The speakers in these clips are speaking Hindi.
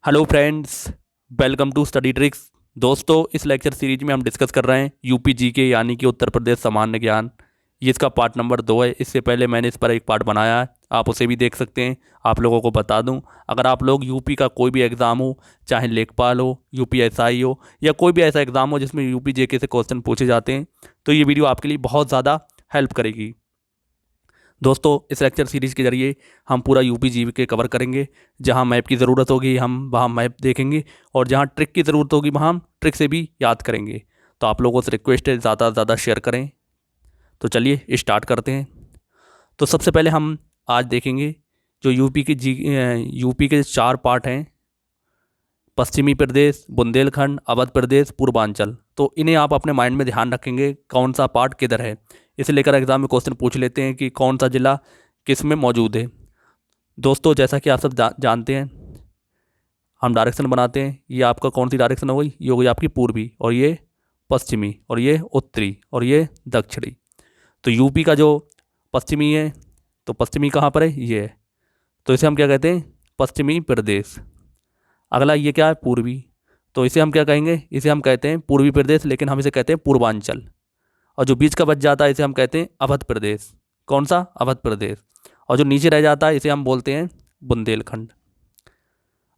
Hello friends, welcome to study tricks. दोस्तों, इस लेक्चर सीरीज में हम डिस्कस कर रहे हैं यूपी जीके यानी कि उत्तर प्रदेश सामान्य ज्ञान। ये इसका पार्ट नंबर 2 है। इससे पहले मैंने इस पर एक पार्ट बनाया है, आप उसे भी देख सकते हैं। आप लोगों को बता दूं, अगर आप लोग यूपी का कोई भी एग्ज़ाम हो, चाहे लेखपाल हो, यूपीएसआई हो, या कोई भी ऐसा एग्ज़ाम हो जिसमें यूपी जीके से क्वेश्चन पूछे जाते हैं, तो ये वीडियो आपके लिए बहुत ज़्यादा हेल्प करेगी। दोस्तों, इस लेक्चर सीरीज़ के जरिए हम पूरा यूपी जीके कवर करेंगे। जहां मैप की ज़रूरत होगी हम वहां मैप देखेंगे, और जहां ट्रिक की ज़रूरत होगी वहां हम ट्रिक से भी याद करेंगे। तो आप लोगों से रिक्वेस्ट है, ज़्यादा से ज़्यादा शेयर करें। तो चलिए स्टार्ट करते हैं। तो सबसे पहले हम आज देखेंगे जो यूपी के 4 पार्ट हैं: पश्चिमी प्रदेश, बुंदेलखंड, अवध प्रदेश, पूर्वांचल। तो इन्हें आप अपने माइंड में ध्यान रखेंगे कौन सा पार्ट किधर है। इसे लेकर एग्जाम में क्वेश्चन पूछ लेते हैं कि कौन सा जिला किस में मौजूद है। दोस्तों, जैसा कि आप सब जानते हैं, हम डायरेक्शन बनाते हैं। ये आपका कौन सी डायरेक्शन हो गई? ये हो गई आपकी पूर्वी, और ये पश्चिमी, और ये उत्तरी, और ये दक्षिणी। तो यूपी का जो पश्चिमी है, तो पश्चिमी कहाँ पर है? ये है। तो इसे हम क्या कहते हैं? पश्चिमी प्रदेश। अगला ये क्या है? पूर्वी। तो इसे हम क्या कहेंगे? इसे हम कहते हैं पूर्वी प्रदेश, लेकिन हम इसे कहते हैं पूर्वांचल। और जो बीच का बच जाता है इसे हम कहते हैं अवध प्रदेश। कौन सा? अवध प्रदेश। और जो नीचे रह जाता है इसे हम बोलते हैं बुंदेलखंड।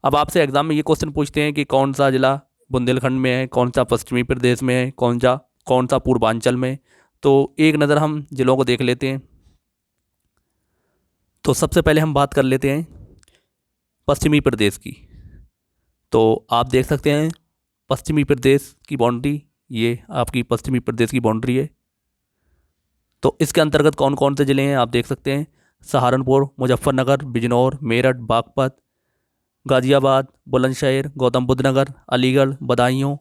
अब आपसे एग्जाम में ये क्वेश्चन पूछते हैं कि कौन सा जिला बुंदेलखंड में है, कौन सा पश्चिमी प्रदेश में है, कौन सा पूर्वांचल में। तो एक नज़र हम जिलों को देख लेते हैं। तो सबसे पहले हम बात कर लेते हैं पश्चिमी प्रदेश की। तो आप देख सकते हैं पश्चिमी प्रदेश की बाउंड्री, ये आपकी पश्चिमी प्रदेश की बाउंड्री है। तो इसके अंतर्गत कौन कौन से ज़िले हैं आप देख सकते हैं: सहारनपुर, मुजफ्फरनगर, बिजनौर, मेरठ, बागपत, गाज़ियाबाद, बुलंदशहर, गौतम बुद्ध नगर, अलीगढ़, बदायूं,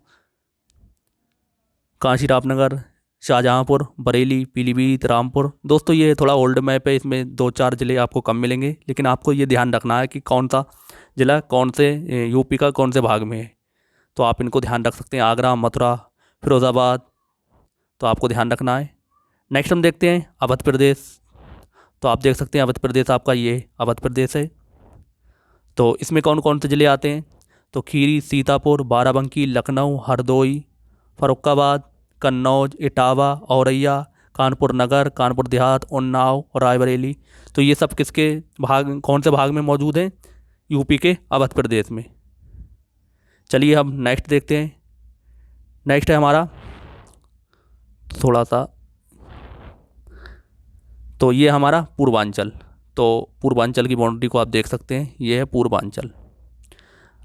कांशीराम नगर, शाहजहांपुर, बरेली, पीलीभीत, रामपुर। दोस्तों, ये थोड़ा ओल्ड मैप है, इसमें 2-4 ज़िले आपको कम मिलेंगे, लेकिन आपको ये ध्यान रखना है कि कौन सा ज़िला कौन से यूपी का कौन से भाग में है। तो आप इनको ध्यान रख सकते हैं: आगरा, मथुरा, फिरोज़ाबाद। तो आपको ध्यान रखना है। नेक्स्ट हम देखते हैं अवध प्रदेश। तो आप देख सकते हैं अवध प्रदेश आपका ये अवध प्रदेश है। तो इसमें कौन कौन से ज़िले आते हैं? तो खीरी, सीतापुर, बाराबंकी, लखनऊ, हरदोई, फरुखाबाद, कन्नौज, इटावा, औरैया, कानपुर नगर, कानपुर देहात, उन्नाव और रायबरेली। तो ये सब किसके भाग, कौन से भाग में मौजूद हैं? यूपी के अवध प्रदेश में। चलिए हम नेक्स्ट देखते हैं। नेक्स्ट है हमारा थोड़ा सा, तो ये हमारा पूर्वांचल। तो पूर्वांचल की बाउंड्री को आप देख सकते हैं, ये है पूर्वांचल।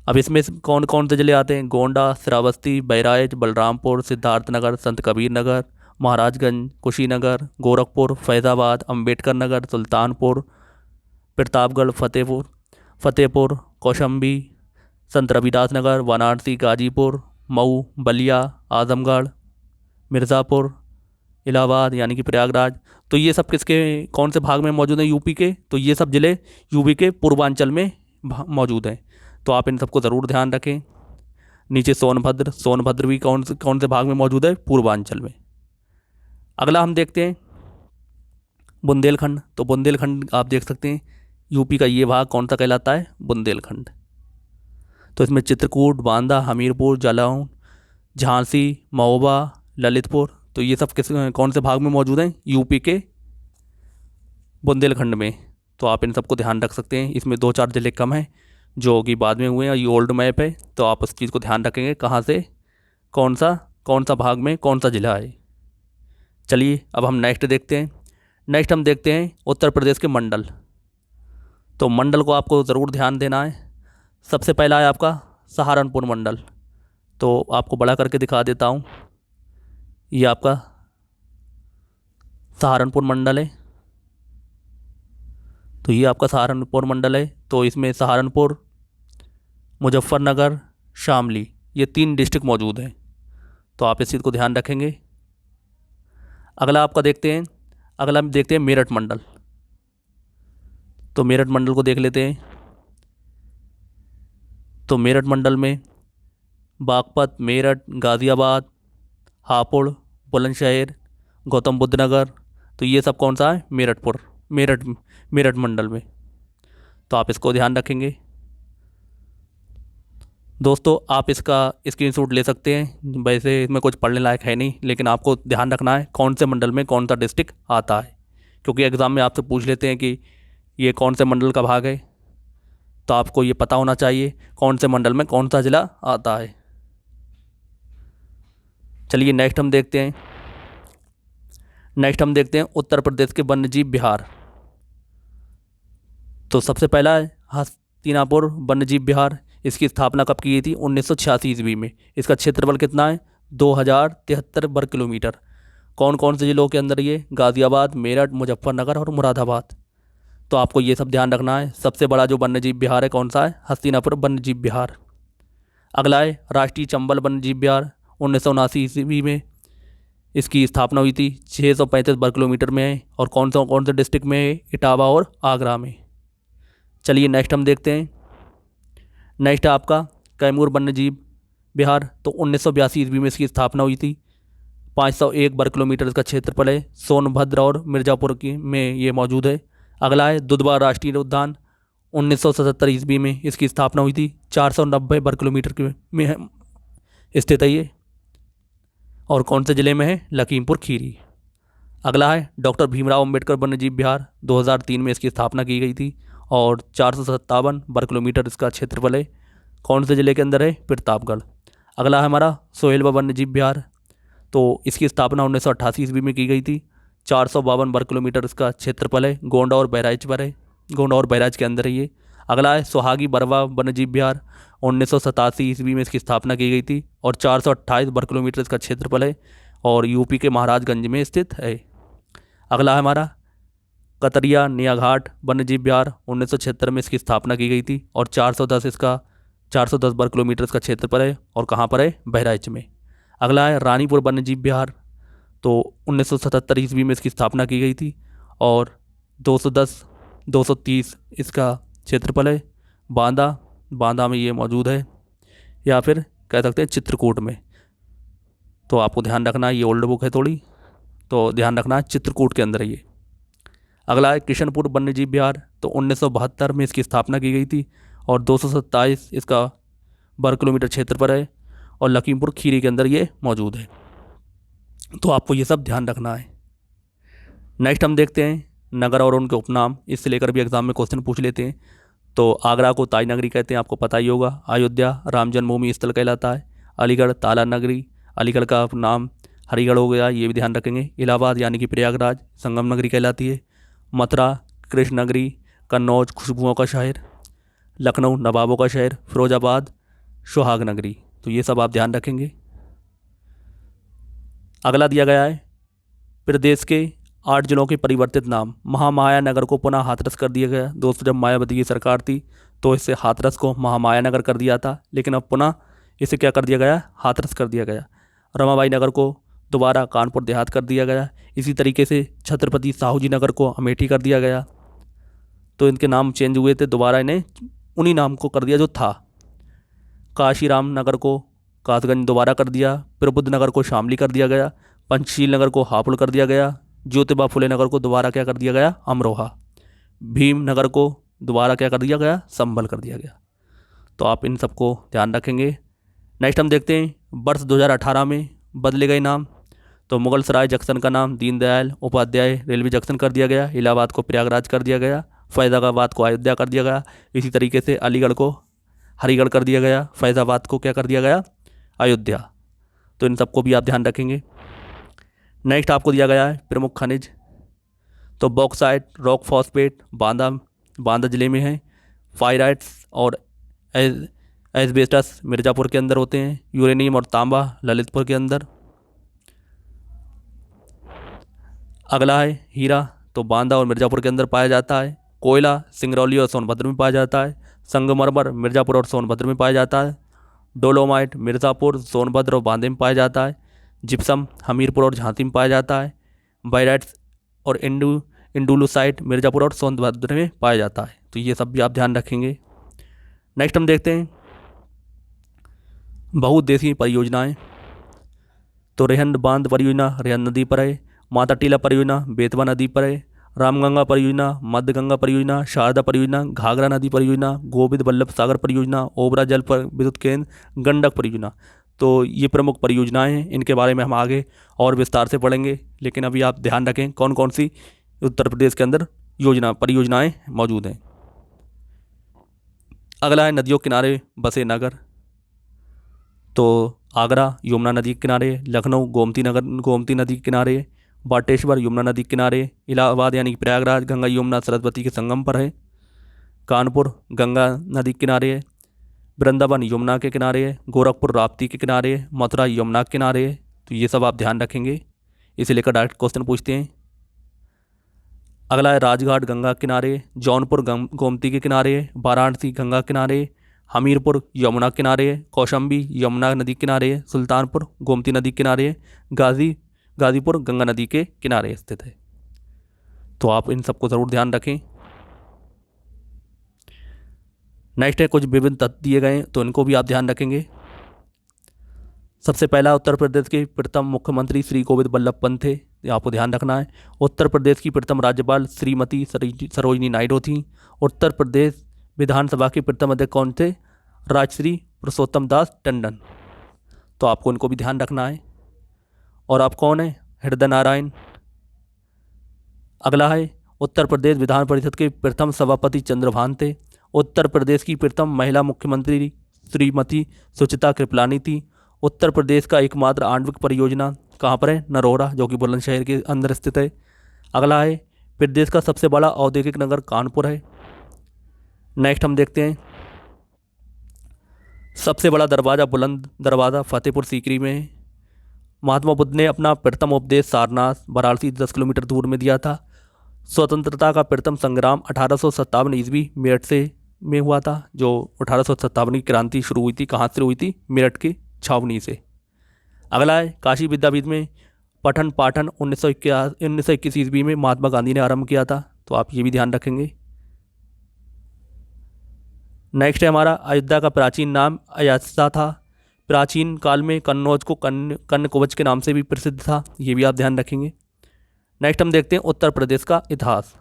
अब इसमें कौन कौन से ज़िले आते हैं? गोंडा, श्रावस्ती, बहराइच, बलरामपुर, सिद्धार्थनगर, संत कबीर नगर, महाराजगंज, कुशीनगर, गोरखपुर, फैज़ाबाद, अंबेडकर नगर, सुल्तानपुर, प्रतापगढ़, फतेहपुर, कौशाम्बी, संत रविदास नगर, वाराणसी, गाजीपुर, मऊ, बलिया, आजमगढ़, मिर्ज़ापुर, इलाहाबाद यानी कि प्रयागराज। तो ये सब किसके कौन से भाग में मौजूद हैं यूपी के? तो ये सब ज़िले यूपी के पूर्वांचल में मौजूद हैं। तो आप इन सबको ज़रूर ध्यान रखें। नीचे सोनभद्र भी कौन से भाग में मौजूद है? पूर्वांचल में। अगला हम देखते हैं बुंदेलखंड। तो बुंदेलखंड आप देख सकते हैं यूपी का ये भाग कौन सा कहलाता है? बुंदेलखंड। तो इसमें चित्रकूट, बांदा, हमीरपुर, जालौन, झांसी, महोबा, ललितपुर। तो ये सब कौन से भाग में मौजूद हैं? यूपी के बुंदेलखंड में। तो आप इन सबको ध्यान रख सकते हैं। इसमें 2-4 ज़िले कम हैं जो कि बाद में हुए हैं, ये ओल्ड मैप है। तो आप उस चीज़ को ध्यान रखेंगे कहाँ से कौन सा भाग में कौन सा ज़िला है। चलिए अब हम नेक्स्ट देखते हैं। नेक्स्ट हम देखते हैं उत्तर प्रदेश के मंडल। तो मंडल को आपको ज़रूर ध्यान देना है। सबसे पहला है आपका सहारनपुर मंडल। तो आपको बड़ा करके दिखा देता हूँ, ये आपका सहारनपुर मंडल है। तो ये आपका सहारनपुर मंडल है। तो इसमें सहारनपुर, मुजफ्फरनगर, शामली, ये 3 डिस्ट्रिक्ट मौजूद हैं। तो आप इस चीज़ को ध्यान रखेंगे। अगला हम देखते हैं मेरठ मंडल। तो मेरठ मंडल को देख लेते हैं। तो मेरठ मंडल में बागपत, मेरठ, गाज़ियाबाद, हापुड़, बुलंदशहर, गौतम बुद्ध नगर। तो ये सब कौन सा है? मेरठ मंडल में। तो आप इसको ध्यान रखेंगे। दोस्तों आप इसका स्क्रीनशॉट ले सकते हैं। वैसे इसमें कुछ पढ़ने लायक है नहीं, लेकिन आपको ध्यान रखना है कौन से मंडल में कौन सा डिस्ट्रिक्ट आता है, क्योंकि एग्ज़ाम में आपसे पूछ लेते हैं कि ये कौन से मंडल का भाग है। तो आपको ये पता होना चाहिए कौन से मंडल में कौन सा ज़िला आता है। चलिए नेक्स्ट हम देखते हैं उत्तर प्रदेश के वन्यजीव विहार। तो सबसे पहला है हस्तिनापुर वन्यजीव विहार। इसकी स्थापना कब की गई थी? 1986 ईस्वी में। इसका क्षेत्रफल कितना है? 2073 वर्ग किलोमीटर। कौन कौन से जिलों के अंदर ये? गाज़ियाबाद, मेरठ, मुजफ्फरनगर और मुरादाबाद। तो आपको ये सब ध्यान रखना है। सबसे बड़ा जो वन्यजीव विहार है कौन सा है? हस्तिनापुर वन्यजीव विहार। अगला है राष्ट्रीय चंबल वन्यजीव विहार। 1979 ईस्वी में इसकी स्थापना हुई थी। 635 वर्ग किलोमीटर में है और कौन से डिस्ट्रिक्ट में है? इटावा और आगरा में। चलिए नेक्स्ट हम देखते हैं। नेक्स्ट है आपका कैमूर वन्यजीव विहार। तो 1982 ईस्वी में इसकी स्थापना हुई थी। 501 वर्ग किलोमीटर इसका क्षेत्रफल है। सोनभद्र और मिर्ज़ापुर की में ये मौजूद है। अगला है दुधवा राष्ट्रीय उद्यान। 1977 ईस्वी में इसकी स्थापना हुई थी। 490 वर्ग किलोमीटर में स्थित है ये, और कौन से ज़िले में है? लखीमपुर खीरी। अगला है डॉक्टर भीमराव अंबेडकर वन्यजीव विहार। 2003 में इसकी स्थापना की गई थी और 457 वर्ग किलोमीटर इसका क्षेत्रफल है। कौन से ज़िले के अंदर है? प्रतापगढ़। अगला है हमारा सोहेलवा वन्यजीव विहार। तो इसकी स्थापना 1988 ईस्वी में की गई थी। 452 वर्ग किलोमीटर इसका क्षेत्रफल है। गोंडा और बहराइच पर है, गोंडा और बहराइच के अंदर है ये। अगला है सोहागी बरवा वन्यजीव विहार। 1987 ईस्वी में इसकी स्थापना की गई थी और 428 वर्ग किलोमीटर इसका क्षेत्रफल है और यूपी के महाराजगंज में स्थित है। अगला है हमारा कतरिया नियाघाट वन्यजीव विहार। 1976 में इसकी स्थापना की गई थी और 410 वर्ग किलोमीटर इसका क्षेत्रफल है और कहाँ पर है? बहराइच में। अगला है रानीपुर वन्यजीव विहार। तो 1977 ईस्वी में इसकी स्थापना की गई थी और 230 इसका क्षेत्रफल है। बांदा में ये मौजूद है, या फिर कह सकते हैं चित्रकूट में। तो आपको ध्यान रखना है, ये ओल्ड बुक है थोड़ी, तो ध्यान रखना है चित्रकूट के अंदर है ये। अगला है किशनपुर वन्यजीव विहार। तो 1972 में इसकी स्थापना की गई थी और 227 इसका वर्ग किलोमीटर क्षेत्रफल है और लखीमपुर खीरी के अंदर ये मौजूद है। तो आपको ये सब ध्यान रखना है। नेक्स्ट हम देखते हैं नगर और उनके उपनाम। इससे लेकर भी एग्जाम में क्वेश्चन पूछ लेते हैं। तो आगरा को ताज नगरी कहते हैं, आपको पता ही होगा। अयोध्या राम जन्मभूमि स्थल कहलाता है। अलीगढ़ ताला नगरी, अलीगढ़ का नाम हरिगढ़ हो गया, ये भी ध्यान रखेंगे। इलाहाबाद यानी कि प्रयागराज संगम नगरी कहलाती है। मथुरा कृष्ण नगरी, कन्नौज खुशबुओं का शहर, लखनऊ नवाबों का शहर, फिरोजाबाद सुहाग नगरी। तो ये सब आप ध्यान रखेंगे। अगला दिया गया है प्रदेश के 8 जिलों के परिवर्तित नाम। महामाया नगर को पुनः हाथरस कर दिया गया। दोस्तों जब मायावती की सरकार थी तो इससे हाथरस को महामाया नगर कर दिया था, लेकिन अब पुनः इसे क्या कर दिया गया? हाथरस कर दिया गया। रमाबाई नगर को दोबारा कानपुर देहात कर दिया गया। इसी तरीके से छत्रपति साहू जी नगर को अमेठी कर दिया गया। तो इनके नाम चेंज हुए थे, दोबारा इन्हें उन्हीं नाम को कर दिया जो था। काशीराम नगर को कासगंज दोबारा कर दिया। प्रबुद्ध नगर को शामली कर दिया गया। पंचशील नगर को हापुड़ कर दिया गया। ज्योतिबा फुले नगर को दोबारा क्या कर दिया गया? अमरोहा। भीम नगर को दोबारा क्या कर दिया गया? संभल कर दिया गया। तो आप इन सबको ध्यान रखेंगे। नेक्स्ट हम देखते हैं वर्ष 2018 में बदले गए नाम। तो मुगल सराय जंक्शन का नाम दीनदयाल उपाध्याय रेलवे जंक्शन कर दिया गया। इलाहाबाद को प्रयागराज कर दिया गया। फैज़ाबाद को अयोध्या कर दिया गया। इसी तरीके से अलीगढ़ को हरिगढ़ कर दिया गया। फैज़ाबाद को क्या कर दिया गया? अयोध्या। तो इन सबको भी आप ध्यान रखेंगे। नेक्स्ट आपको दिया गया है प्रमुख खनिज। तो बॉक्साइट, रॉक फॉस्फेट बांदा जिले में है। फाइराइट्स और एस्बेस्टस मिर्ज़ापुर के अंदर होते हैं। यूरेनियम और तांबा ललितपुर के अंदर। अगला है हीरा। तो बांदा और मिर्ज़ापुर के अंदर पाया जाता है। कोयला सिंगरौली और सोनभद्र में पाया जाता है। संगमरमर मिर्ज़ापुर और सोनभद्र में पाया जाता है। डोलोमाइट मिर्ज़ापुर, सोनभद्र और बांदे में पाया जाता है। जिप्सम हमीरपुर और झांसी में पाया जाता है। बायराइट्स और इंडुलुसाइट मिर्ज़ापुर और सोनभद्र में पाया जाता है। तो ये सब भी आप ध्यान रखेंगे। नेक्स्ट हम देखते हैं बहुउद्देशीय परियोजनाएं। तो रेहंद बांध परियोजना रेहंद नदी पर है। माता टीला परियोजना बेतवा नदी पर है। रामगंगा परियोजना, मध्य गंगा परियोजना, शारदा परियोजना, घाघरा नदी परियोजना, गोविंद बल्लभ सागर परियोजना, ओबरा जल पर विद्युत केंद्र, गंडक परियोजना। तो ये प्रमुख परियोजनाएं हैं, इनके बारे में हम आगे और विस्तार से पढ़ेंगे। लेकिन अभी आप ध्यान रखें कौन कौन सी उत्तर प्रदेश के अंदर परियोजनाएं मौजूद हैं। अगला है नदियों किनारे बसे नगर। तो आगरा यमुना नदी के किनारे, लखनऊ गोमती नदी के किनारे, बाटेश्वर यमुना नदी के किनारे, इलाहाबाद यानी कि प्रयागराज गंगा यमुना सरस्वती के संगम पर है, कानपुर गंगा नदी के किनारे है, वृंदावन यमुना के किनारे है, गोरखपुर राप्ती के किनारे है, मथुरा यमुना के किनारे है। तो ये सब आप ध्यान रखेंगे, इसे लेकर डायरेक्ट क्वेश्चन पूछते हैं। अगला है राजघाट गंगा किनारे, जौनपुर गोमती के किनारे, वाराणसी गंगा किनारे, हमीरपुर यमुना किनारे, कौशाम्बी यमुना नदी किनारे, सुल्तानपुर गोमती नदी किनारे, गाजीपुर गंगा नदी के किनारे स्थित है। तो आप इन सबको ज़रूर ध्यान रखें। नेक्स्ट है कुछ विभिन्न तथ्य दिए गए हैं, तो इनको भी आप ध्यान रखेंगे। सबसे पहला उत्तर प्रदेश के प्रथम मुख्यमंत्री श्री गोविंद बल्लभ पंत थे, ये आपको ध्यान रखना है। उत्तर प्रदेश की प्रथम राज्यपाल श्रीमती सरोजिनी नायडू थी। उत्तर प्रदेश विधानसभा के प्रथम अध्यक्ष कौन थे? राजश्री पुरुषोत्तम दास टंडन। तो आपको इनको भी ध्यान रखना है। और आप कौन है? हृदय नारायण। अगला है उत्तर प्रदेश विधान परिषद के प्रथम सभापति चंद्रभान थे। उत्तर प्रदेश की प्रथम महिला मुख्यमंत्री श्रीमती सुचिता कृपलानी थी। उत्तर प्रदेश का एकमात्र आणविक परियोजना कहाँ पर है? नरोरा, जो कि बुलंदशहर के अंदर स्थित है। अगला है प्रदेश का सबसे बड़ा औद्योगिक नगर कानपुर है। नेक्स्ट हम देखते हैं सबसे बड़ा दरवाज़ा बुलंद दरवाज़ा फतेहपुर सीकरी में है। महात्मा बुद्ध ने अपना प्रथम उपदेश सारनाथ वाराणसी 10 किलोमीटर दूर में दिया था। स्वतंत्रता का प्रथम संग्राम 1857 ईस्वी मेरठ से में हुआ था। जो 1857 की क्रांति शुरू हुई थी, कहाँ से हुई थी? मेरठ की छावनी से। अगला है काशी विद्यापीठ में पठन पाठन 1921 ईस्वी में महात्मा गांधी ने आरंभ किया था। तो आप ये भी ध्यान रखेंगे। नेक्स्ट है हमारा अयोध्या का प्राचीन नाम अयोध्या था। प्राचीन काल में कन्नौज को कन्न कवच के नाम से भी प्रसिद्ध था, ये भी आप ध्यान रखेंगे। नेक्स्ट हम देखते हैं उत्तर प्रदेश का इतिहास।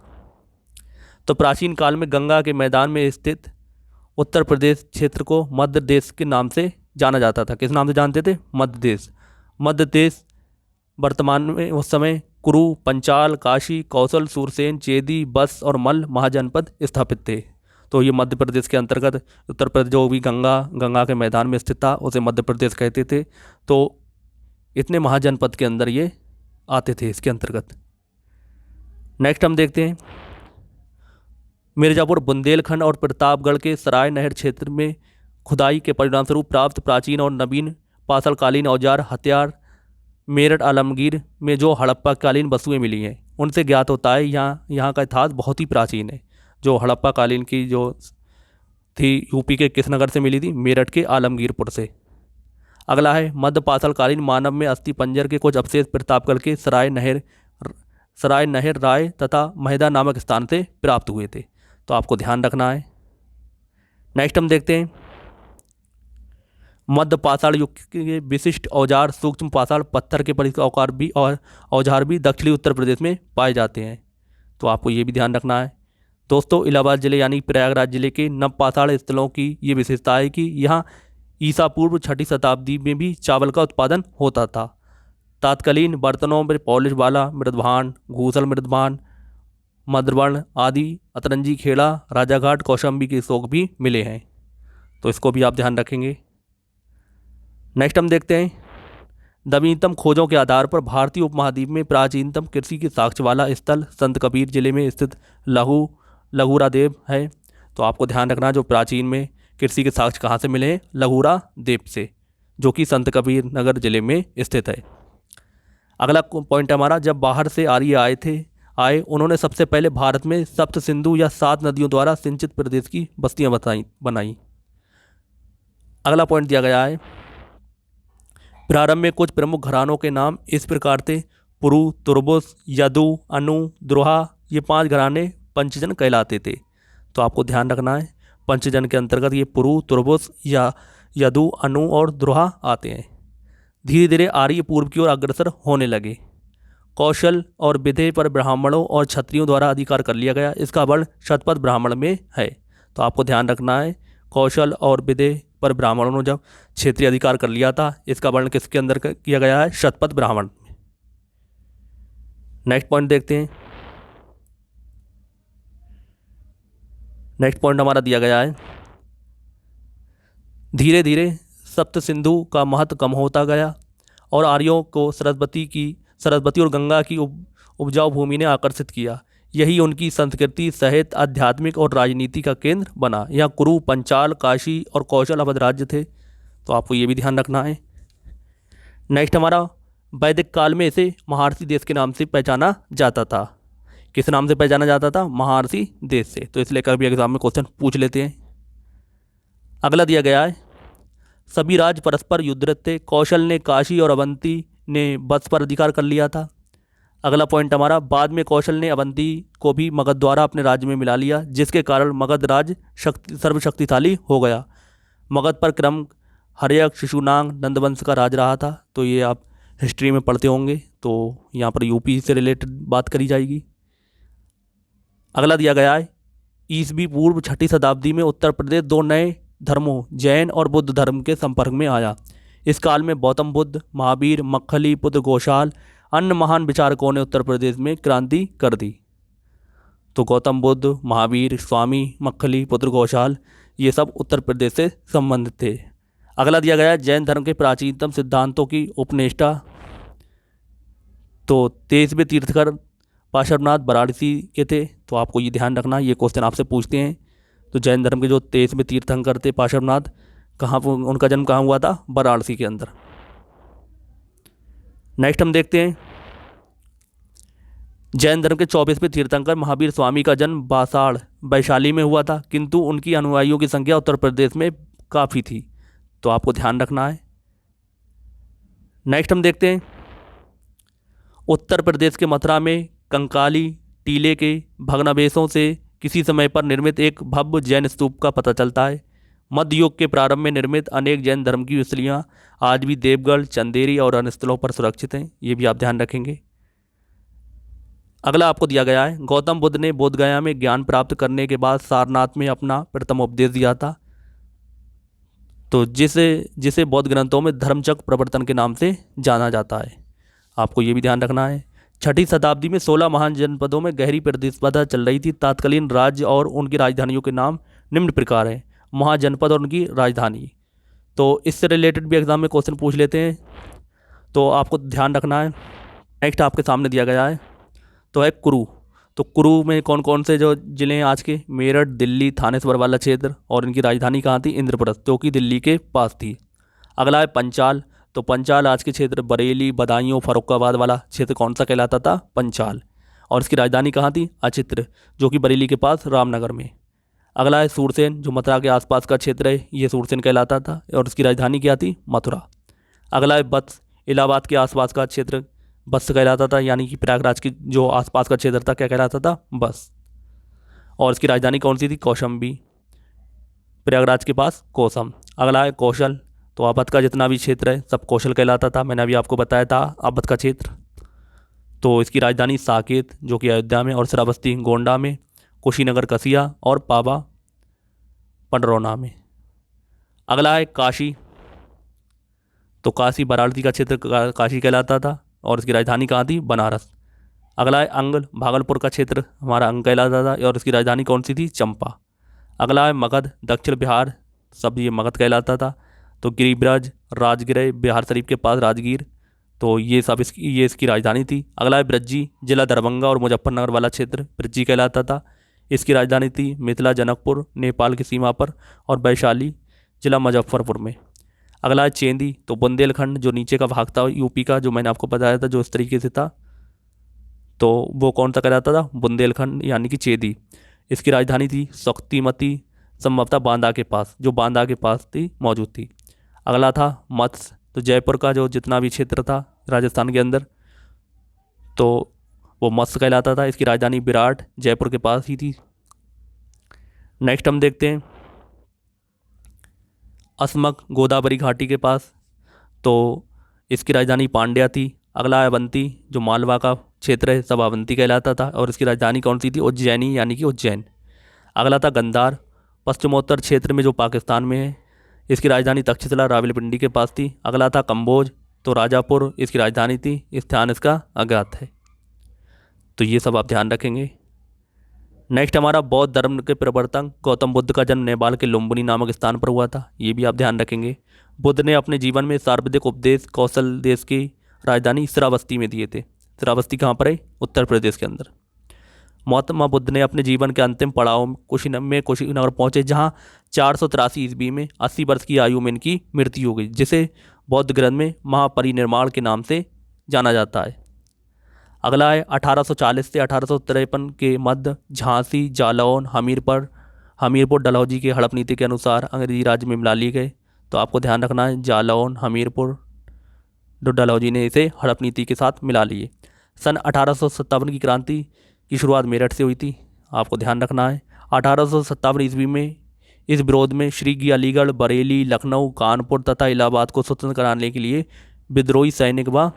तो प्राचीन काल में गंगा के मैदान में स्थित उत्तर प्रदेश क्षेत्र को मध्य देश के नाम से जाना जाता था। किस नाम से जानते थे? मध्य देश। मध्य देश वर्तमान में उस समय कुरु, पंचाल, काशी, कौशल, सूरसेन, चेदी, बस और मल्ल महाजनपद स्थापित थे। तो ये मध्य प्रदेश के अंतर्गत उत्तर प्रदेश जो भी गंगा के मैदान में स्थित था उसे मध्य प्रदेश कहते थे। तो इतने महाजनपद के अंदर ये आते थे इसके अंतर्गत। नेक्स्ट हम देखते हैं मिर्ज़ापुर, बुंदेलखंड और प्रतापगढ़ के सराय नहर क्षेत्र में खुदाई के परिणामस्वरूप प्राप्त प्राचीन और नवीन पाषाणकालीन औजार हथियार मेरठ आलमगीर में जो हड़प्पाकालीन वस्तुएं मिली हैं उनसे ज्ञात होता है यहाँ का इतिहास बहुत ही प्राचीन है। जो हड़प्पा कालीन की जो थी यूपी के किस नगर से मिली थी? मेरठ के आलमगीरपुर से। अगला है मध्य पाषाणकालीन मानव में अस्थि पंजर के कुछ अवशेष प्रतापगढ़ के सराय नहर राय तथा महिदा नामक स्थान से प्राप्त हुए थे। तो आपको ध्यान रखना है। नेक्स्ट हम देखते हैं मध्य पाषाण युग के विशिष्ट औजार सूक्ष्म पाषाण पत्थर के परिकार भी और औजार भी दक्षिणी उत्तर प्रदेश में पाए जाते हैं। तो आपको ये भी ध्यान रखना है। दोस्तों इलाहाबाद जिले यानी प्रयागराज जिले के नवपाषाण स्थलों की ये विशेषता है कि यहाँ ईसा पूर्व 6ठी शताब्दी में भी चावल का उत्पादन होता था। तात्कालीन बर्तनों में पॉलिश वाला मृदभांड, घूसल मृदभांड, मध्यवर्ण आदि अतरंजी खेड़ा, राजाघाट, कौशाम्बी के शोक भी मिले हैं। तो इसको भी आप ध्यान रखेंगे। नेक्स्ट हम देखते हैं नवीनतम खोजों के आधार पर भारतीय उपमहाद्वीप में प्राचीनतम कृषि के साक्ष्य वाला स्थल संत कबीर जिले में स्थित लघुरा देव है। तो आपको ध्यान रखना जो प्राचीन में कृषि के साक्ष्य कहाँ से मिले हैं? लघुरा देव से, जो कि संत कबीर नगर जिले में स्थित है। अगला पॉइंट हमारा जब बाहर से आर्य आए उन्होंने सबसे पहले भारत में सप्त सिंधु या 7 नदियों द्वारा सिंचित प्रदेश की बस्तियाँ बनाई। अगला पॉइंट दिया गया है प्रारंभ में कुछ प्रमुख घरानों के नाम इस प्रकार थे: पुरु, तुर्बुस, यदु, अनु, द्रोहा। ये 5 घराने पंचजन कहलाते थे। तो आपको ध्यान रखना है पंचजन के अंतर्गत ये पुरु, तुर्बुस, या यदु, अनु और द्रोहा आते हैं। धीरे धीरे आर्य पूर्व की ओर अग्रसर होने लगे। कौशल और विदेह पर ब्राह्मणों और क्षत्रियों द्वारा अधिकार कर लिया गया। इसका वर्ण शतपथ ब्राह्मण में है। तो आपको ध्यान रखना है, कौशल और विदेह पर ब्राह्मणों ने जब क्षेत्रीय अधिकार कर लिया था, इसका वर्ण किसके अंदर किया गया है? शतपथ ब्राह्मण में। नेक्स्ट पॉइंट देखते हैं। नेक्स्ट पॉइंट हमारा दिया गया है, धीरे धीरे सप्त सिंधु का महत्व कम होता गया और आर्यों को सरस्वती और गंगा की उपजाऊ भूमि ने आकर्षित किया। यही उनकी संस्कृति, साहित्य, आध्यात्मिक और राजनीति का केंद्र बना। यहाँ कुरु, पंचाल, काशी और कौशल अवध राज्य थे। तो आपको ये भी ध्यान रखना है। नेक्स्ट हमारा, वैदिक काल में इसे महर्षि देश के नाम से पहचाना जाता था। किस नाम से पहचाना जाता था? महर्षि देश से। तो इस लेकर भी एग्जाम में क्वेश्चन पूछ लेते हैं। अगला दिया गया है, सभी राज्य परस्पर युद्धरत थे। कौशल ने काशी और अवंती ने बस पर अधिकार कर लिया था। अगला पॉइंट हमारा, बाद में कौशल ने अवंती को भी मगध द्वारा अपने राज्य में मिला लिया, जिसके कारण मगध राज्य सर्वशक्तिशाली हो गया। मगध पर क्रम हर्यक, शिशुनाग, नंदवंश का राज रहा था। तो ये आप हिस्ट्री में पढ़ते होंगे। तो यहाँ पर यूपी से रिलेटेड बात करी जाएगी। अगला दिया गया है, ईसवी पूर्व 6ठी शताब्दी में उत्तर प्रदेश दो नए धर्मों जैन और बुद्ध धर्म के संपर्क में आया। इस काल में गौतम बुद्ध, महावीर, मक्खली पुत्र घोषाल, अन्य महान विचारकों ने उत्तर प्रदेश में क्रांति कर दी। तो गौतम बुद्ध, महावीर, स्वामी मक्खली पुत्र घोषाल, ये सब उत्तर प्रदेश से संबंधित थे। अगला दिया गया है, जैन धर्म के प्राचीनतम सिद्धांतों की उपनिष्ठा। तो 23वें तीर्थकर पार्श्वनाथ वाराणसी के थे। तो आपको ये ध्यान रखना, ये क्वेश्चन आपसे पूछते हैं। तो जैन धर्म के जो 23वें तीर्थंकर थे पार्श्वनाथ, कहाँ उनका जन्म कहाँ हुआ था? वाराणसी के अंदर। नेक्स्ट हम देखते हैं, जैन धर्म के 24वें तीर्थंकर महावीर स्वामी का जन्म बासाड़ वैशाली में हुआ था, किंतु उनकी अनुयायियों की संख्या उत्तर प्रदेश में काफ़ी थी। तो आपको ध्यान रखना है। नेक्स्ट हम देखते हैं, उत्तर प्रदेश के मथुरा में कंकाली टीले के भग्नावशेषों से किसी समय पर निर्मित एक भव्य जैन स्तूप का पता चलता है। मध्य युग के प्रारंभ में निर्मित अनेक जैन धर्म की विशलियाँ आज भी देवगढ़, चंदेरी और अन्य स्थलों पर सुरक्षित हैं। ये भी आप ध्यान रखेंगे। अगला आपको दिया गया है, गौतम बुद्ध ने बोधगया में ज्ञान प्राप्त करने के बाद सारनाथ में अपना प्रथम उपदेश दिया था। तो जिसे बौद्ध ग्रंथों में धर्मचक्र प्रवर्तन के नाम से जाना जाता है। आपको ये भी ध्यान रखना है। 6ठी शताब्दी में 16 महान जनपदों में गहरी प्रतिस्पर्धा चल रही थी। तत्कालीन राज्य और उनकी राजधानियों के नाम निम्न प्रकार हैं। महाजनपद और उनकी राजधानी। तो इससे रिलेटेड भी एग्जाम में क्वेश्चन पूछ लेते हैं। तो आपको ध्यान रखना है। नेक्स्ट आपके सामने दिया गया है, तो है कुरु। तो कुरु में कौन कौन से जो जिले हैं आज के? मेरठ, दिल्ली, थानेश्वर वाला क्षेत्र। और इनकी राजधानी कहाँ थी? इंद्रप्रस्थ, जो कि दिल्ली के पास थी। अगला है पंचाल। तो पंचाल आज के क्षेत्र बरेली, बदायूं, फर्रुखाबाद वाला क्षेत्र कौन सा कहलाता था? पंचाल। और इसकी राजधानी कहाँ थी? अचित्र, जो कि बरेली के पास रामनगर में। अगला है सूरसेन, जो मथुरा के आसपास का क्षेत्र है, ये सूरसेन कहलाता था। और इसकी राजधानी क्या थी? मथुरा। अगला है बत्स, इलाहाबाद के आसपास का क्षेत्र बत्स कहलाता था, यानी कि प्रयागराज के जो आसपास का क्षेत्र था क्या कहलाता था? बस। और इसकी राजधानी कौन सी थी? कौशाम्बी, प्रयागराज के पास कोसम। अगला है कौशल। तो अवध का जितना भी क्षेत्र है सब कौशल कहलाता था। मैंने अभी आपको बताया था अवध का क्षेत्र। तो इसकी राजधानी साकेत, जो कि अयोध्या में, और श्रावस्ती गोंडा में, कुशीनगर कसिया और पाबा पंडरौना में। अगला है काशी। तो काशी वाराणसी का क्षेत्र काशी कहलाता था। और इसकी राजधानी कहाँ थी? बनारस। अगला है अंग, भागलपुर का क्षेत्र हमारा अंग कहलाता था। और इसकी राजधानी कौन सी थी? चंपा। अगला है मगध, दक्षिण बिहार, सब ये मगध कहलाता था। तो गिरिब्रज, राजगृह, बिहार शरीफ के पास राजगीर, तो ये सब इसकी राजधानी थी। अगला है ब्रज्जी, जिला दरभंगा और मुजफ्फरनगर वाला क्षेत्र ब्रज्जी कहलाता था। इसकी राजधानी थी मिथिला, जनकपुर, नेपाल की सीमा पर, और वैशाली, जिला मुजफ्फरपुर में। अगला है चेंदी। तो बुंदेलखंड, जो नीचे का भाग था यूपी का, जो मैंने आपको बताया था, जो इस तरीके से था, तो वो कौन सा कहलाता था? बुंदेलखंड, यानी कि चेदी। इसकी राजधानी थी शक्तिमती, संभवतः बांदा के पास, जो बांदा के पास थी, मौजूद थी। अगला था मत्स्य। तो जयपुर का जो जितना भी क्षेत्र था राजस्थान के अंदर, तो वो मत्स्य कहलाता था। इसकी राजधानी विराट, जयपुर के पास ही थी। नेक्स्ट हम देखते हैं असमक, गोदावरी घाटी के पास, तो इसकी राजधानी पांड्या थी। अगला है अवंती, जो मालवा का क्षेत्र सभावंती कहलाता था और इसकी राजधानी कौन सी थी? उज्जैनी यानी कि उज्जैन। अगला था गंधार, पश्चिमोत्तर क्षेत्र में जो पाकिस्तान में है। इसकी राजधानी तक्षशिला रावलपिंडी के पास थी। अगला था कंबोज, तो राजापुर इसकी राजधानी थी। स्थान इसका अज्ञात है। तो ये सब आप ध्यान रखेंगे। नेक्स्ट हमारा बौद्ध धर्म के प्रवर्तक गौतम बुद्ध का जन्म नेपाल के लुम्बिनी नामक स्थान पर हुआ था। ये भी आप ध्यान रखेंगे। बुद्ध ने अपने जीवन में सर्वाधिक उपदेश कौशल देश की राजधानी श्रावस्ती में दिए थे। श्रावस्ती कहाँ पर है? उत्तर प्रदेश के अंदर। महात्मा बुद्ध ने अपने जीवन के अंतिम पड़ाव कुशीनगर पहुंचे, जहां 483 ईस्वी में 80 वर्ष की आयु में इनकी मृत्यु हो गई, जिसे बौद्ध ग्रंथ में महापरिनिर्वाण के नाम से जाना जाता है। अगला है 1840 से 1853 के मध्य झांसी, जालौन, हमीरपुर डलहौजी की हड़प नीति के अनुसार अंग्रेजी राज्य में मिला लिए गए। तो आपको ध्यान रखना है, जालौन, हमीरपुर, डलहौजी ने इसे हड़प नीति के साथ मिला लिए। सन 1857 की क्रांति की शुरुआत मेरठ से हुई थी। आपको ध्यान रखना है। 1857 ईस्वी में इस विरोध में श्रीगी, अलीगढ़, बरेली, लखनऊ, कानपुर तथा इलाहाबाद को स्वतंत्र कराने के लिए विद्रोही सैनिक व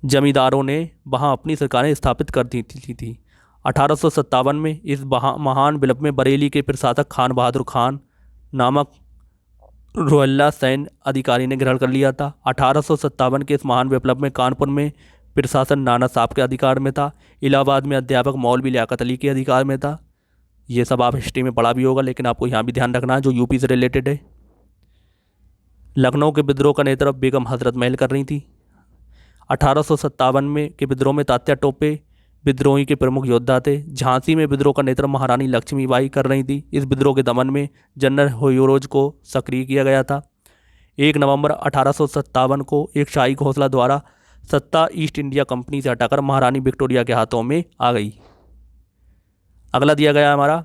जमींदारों ने वहां अपनी सरकारें स्थापित कर दी थी। 1857 में इस महान विप्लव में बरेली के प्रशासक खान बहादुर खान नामक रोहिल्ला सैन्य अधिकारी ने ग्रहण कर लिया था। 1857 के इस महान विप्लव में कानपुर में प्रशासन नाना साहब के अधिकार में था। इलाहाबाद में अध्यापक मौलवी लियाकत अली के अधिकार में था। ये सब आप हिस्ट्री में पढ़ा भी होगा, लेकिन आपको यहाँ भी ध्यान रखना है जो यूपी से रिलेटेड है। लखनऊ के विद्रोह का नेतृत्व बेगम हजरत महल कर रही थी। 1857 में के विद्रोह में तात्या टोपे विद्रोही के प्रमुख योद्धा थे। झांसी में विद्रोह का नेतृत्व महारानी लक्ष्मीबाई कर रही थी। इस विद्रोह के दमन में जनरल होयरोज को सक्रिय किया गया था। 1 नवंबर 1857 को एक शाही घोषणा द्वारा सत्ता ईस्ट इंडिया कंपनी से हटाकर महारानी विक्टोरिया के हाथों में आ गई। अगला दिया गया हमारा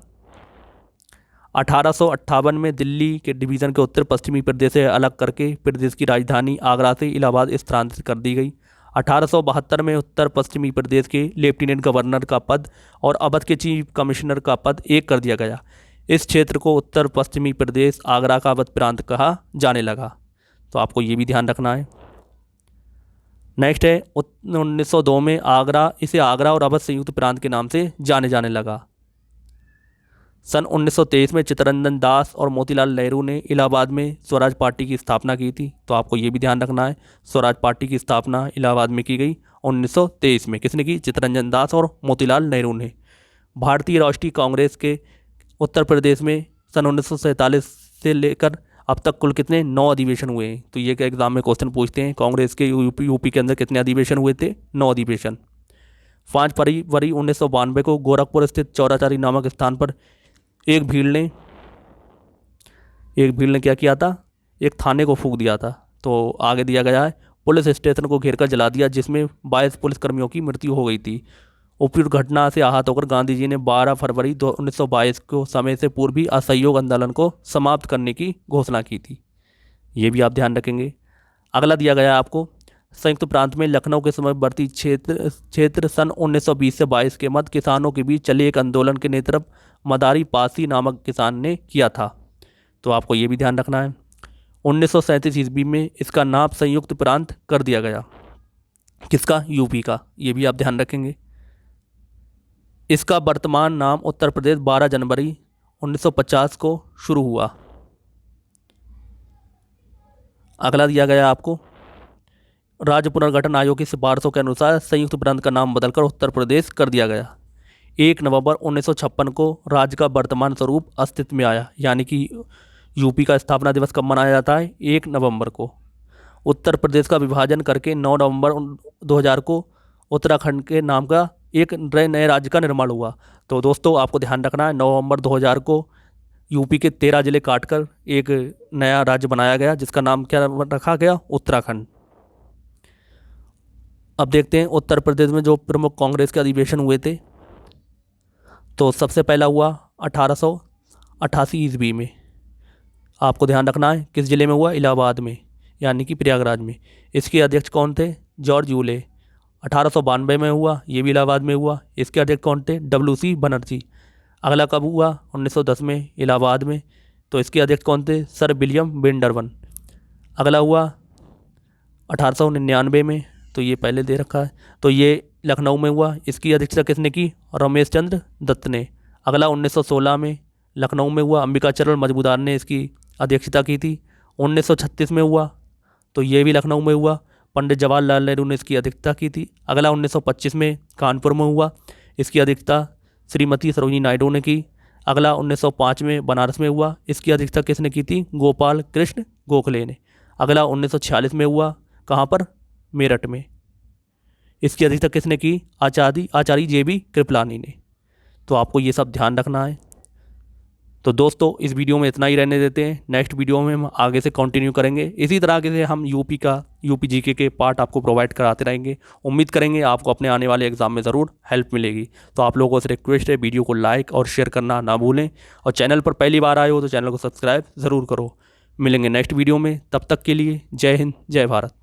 1858 में दिल्ली के डिवीज़न के उत्तर पश्चिमी प्रदेश से अलग करके प्रदेश की राजधानी आगरा से इलाहाबाद स्थानांतरित कर दी गई। 1872 में उत्तर पश्चिमी प्रदेश के लेफ्टिनेंट गवर्नर का पद और अवध के चीफ कमिश्नर का पद एक कर दिया गया। इस क्षेत्र को उत्तर पश्चिमी प्रदेश आगरा का अवध प्रांत कहा जाने लगा। तो आपको ये भी ध्यान रखना है। नेक्स्ट है 1902 में इसे आगरा और अवध संयुक्त प्रांत के नाम से जाने लगा। सन 1923 में चित्तरंजन दास और मोतीलाल नेहरू ने इलाहाबाद में स्वराज पार्टी की स्थापना की थी। तो आपको ये भी ध्यान रखना है, स्वराज पार्टी की स्थापना इलाहाबाद में की गई 1923 में। किसने की? चित्तरंजन दास और मोतीलाल नेहरू ने। भारतीय राष्ट्रीय कांग्रेस के उत्तर प्रदेश में सन 1947 से लेकर अब तक कुल कितने 9 अधिवेशन हुए हैं। तो ये एग्जाम में क्वेश्चन पूछते हैं, कांग्रेस के यूपी के अंदर कितने अधिवेशन हुए थे? 9 अधिवेशन। 5 फरवरी 1992 को गोरखपुर स्थित चौराचारी नामक स्थान पर एक भीड़ ने क्या किया था? एक थाने को फूंक दिया था। तो आगे दिया गया है, पुलिस स्टेशन को घेरकर जला दिया, जिसमें 22 पुलिसकर्मियों की मृत्यु हो गई थी। उपयुक्त घटना से आहत होकर गांधी जी ने 12 फरवरी 1922 को समय से पूर्व ही असहयोग आंदोलन को समाप्त करने की घोषणा की थी। ये भी आप ध्यान रखेंगे। अगला दिया गया है आपको, संयुक्त प्रांत में लखनऊ के समवर्ती क्षेत्र सन 1920 से 22 के मध्य किसानों के बीच चले एक आंदोलन के नेतृत्व मदारी पासी नामक किसान ने किया था। तो आपको ये भी ध्यान रखना है। 1937 ईस्वी में इसका नाम संयुक्त प्रांत कर दिया गया। किसका? यूपी का। ये भी आप ध्यान रखेंगे। इसका वर्तमान नाम उत्तर प्रदेश 12 जनवरी 1950 को शुरू हुआ। अगला दिया गया आपको, राज्य पुनर्गठन आयोग की सिफारिशों के अनुसार संयुक्त प्रांत का नाम बदलकर उत्तर प्रदेश कर दिया गया। 1 नवंबर 1956 को राज्य का वर्तमान स्वरूप अस्तित्व में आया। यानी कि यूपी का स्थापना दिवस कब मनाया जाता है? 1 नवंबर को। उत्तर प्रदेश का विभाजन करके 9 नवंबर 2000 को उत्तराखंड के नाम का एक नए राज्य का निर्माण हुआ। तो दोस्तों आपको ध्यान रखना है, 9 नवंबर 2000 को यूपी के 13 जिले काटकर एक नया राज्य बनाया गया, जिसका नाम क्या रखा गया? उत्तराखंड। अब देखते हैं उत्तर प्रदेश में जो प्रमुख कांग्रेस के अधिवेशन हुए थे। तो सबसे पहला हुआ 1888 ईस्वी में। आपको ध्यान रखना है किस जिले में हुआ? इलाहाबाद में, यानी कि प्रयागराज में। इसके अध्यक्ष कौन थे? George Yule. 1892 में हुआ, ये भी इलाहाबाद में हुआ। इसके अध्यक्ष कौन थे? WC बनर्जी। अगला कब हुआ? 1910 में, इलाहाबाद में। तो इसके अध्यक्ष कौन थे? सर विलियम वेंडरवन। अगला हुआ 1899 में, तो ये पहले दे रखा है। तो ये लखनऊ में हुआ, इसकी अध्यक्षता किसने की? रमेश चंद्र दत्त ने। अगला 1916 में लखनऊ में हुआ, अंबिकाचरण मजमूदार ने इसकी अध्यक्षता की थी। 1936 में हुआ, तो ये भी लखनऊ में हुआ, पंडित जवाहरलाल नेहरू ने इसकी अध्यक्षता की थी। अगला 1925 में कानपुर में हुआ, इसकी अध्यक्षता श्रीमती सरोजिनी नायडू ने की। अगला 1905 में बनारस में हुआ, इसकी अध्यक्षता किसने की थी? गोपाल कृष्ण गोखले ने। अगला 1946 में हुआ, कहाँ पर? मेरठ में। इसकी अध्यक्षता किसने की? आचार्य JB कृपलानी ने। तो आपको ये सब ध्यान रखना है। तो दोस्तों इस वीडियो में इतना ही रहने देते हैं, नेक्स्ट वीडियो में हम आगे से कंटिन्यू करेंगे। इसी तरह के से हम यूपी GK के पार्ट आपको प्रोवाइड कराते रहेंगे। उम्मीद करेंगे आपको अपने आने वाले एग्जाम में ज़रूर हेल्प मिलेगी। तो आप लोगों से रिक्वेस्ट है, वीडियो को लाइक और शेयर करना ना भूलें, और चैनल पर पहली बार आए हो तो चैनल को सब्सक्राइब ज़रूर करो। मिलेंगे नेक्स्ट वीडियो में, तब तक के लिए जय हिंद, जय भारत।